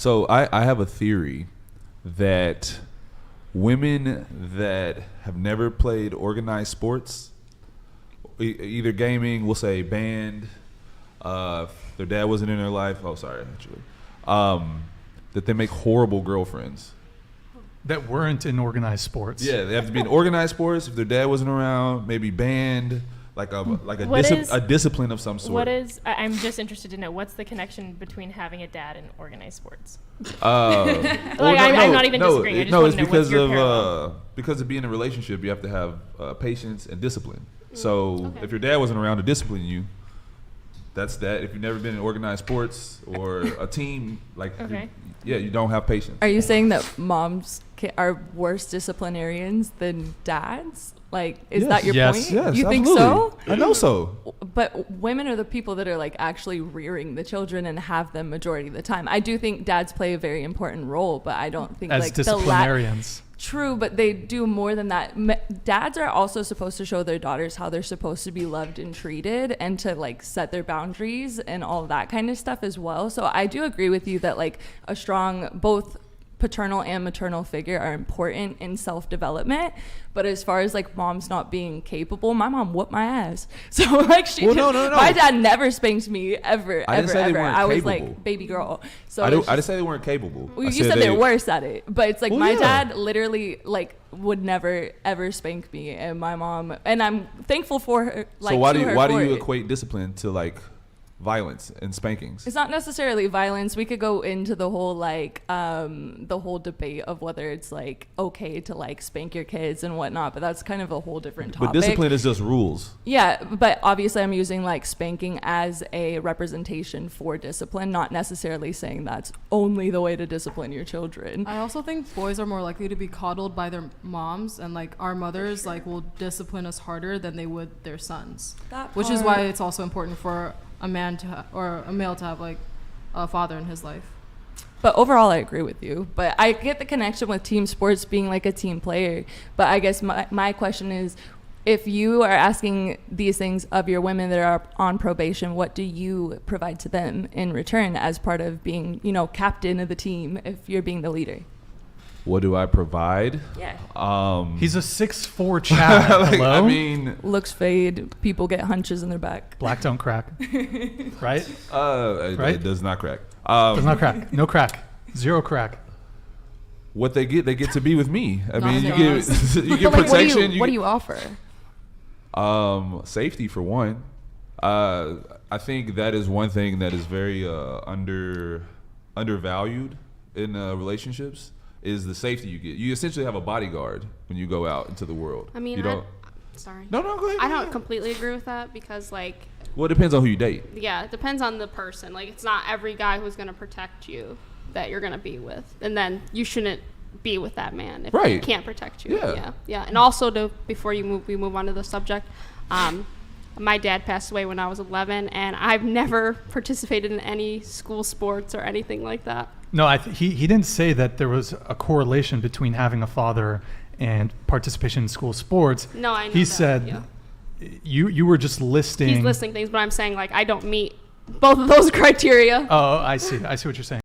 So I have a theory that women that have never played organized sports, either gaming, we'll say band, their dad wasn't in their life. Oh, sorry, actually. That they make horrible girlfriends. That weren't in organized sports. Yeah, they have to be in organized sports. If their dad wasn't around, maybe band, a discipline of some sort. I'm just interested to know, what's the connection between having a dad and organized sports? I'm not even disagreeing. I just want to know what's your parallel. Because of being in a relationship, you have to have patience and discipline. So if your dad wasn't around to discipline you, that's that. If you've never been in organized sports or a team, you don't have patience. Are you saying that moms are worse disciplinarians than dads? Like, is that your point? Yes, you absolutely. think so? I know so. But women are the people that are like actually rearing the children and have them majority of the time. I do think dads play a very important role, but I don't think as disciplinarians. True, but they do more than that. Dads are also supposed to show their daughters how they're supposed to be loved and treated, and to like set their boundaries and all that kind of stuff as well. So I do agree with you that like a strong both paternal and maternal figure are important in self-development. But as far as like moms not being capable, my mom whooped my ass. So like no. My dad never spanked me ever. I was like baby girl. So I didn't say they weren't capable. Well, you said they're worse at it, but it's like my dad literally like would never ever spank me, and my mom, and I'm thankful for her. Like, so why do you equate discipline to like violence and spankings? It's not necessarily violence. We could go into the whole like the whole debate of whether it's like okay to like spank your kids and whatnot, but that's kind of a whole different topic. But discipline is just rules. Yeah, but obviously I'm using like spanking as a representation for discipline, not necessarily saying that's only the way to discipline your children. I also think boys are more likely to be coddled by their moms, and like our mothers like will discipline us harder than they would their sons, which is why it's also important for a man or a male to have like a father in his life. But overall, I agree with you. But I get the connection with team sports being like a team player. But I guess my question is, if you are asking these things of your women that are on probation, what do you provide to them in return as part of being, captain of the team if you're being the leader? What do I provide? Yeah. He's a 6'4" chap. Hello? I mean, looks fade. People get hunches in their back. Black don't crack. Right? Right? It does not crack. Does not crack. No crack. Zero crack. What they get to be with me. I mean, you get protection. What do you offer? Safety for one. I think that is one thing that is very undervalued in relationships. Is the safety you get. You essentially have a bodyguard when you go out into the world. I mean, sorry. No, go ahead. I don't completely agree with that because, like... Well, it depends on who you date. Yeah, it depends on the person. Like, it's not every guy who's going to protect you that you're going to be with. And then you shouldn't be with that man if he can't protect you. Yeah. And also, before we move on to the subject, my dad passed away when I was 11, and I've never participated in any school sports or anything like that. No, he didn't say that there was a correlation between having a father and participation in school sports. No, I know. He said you were just listing. He's listing things, but I'm saying like I don't meet both of those criteria. Oh, I see what you're saying.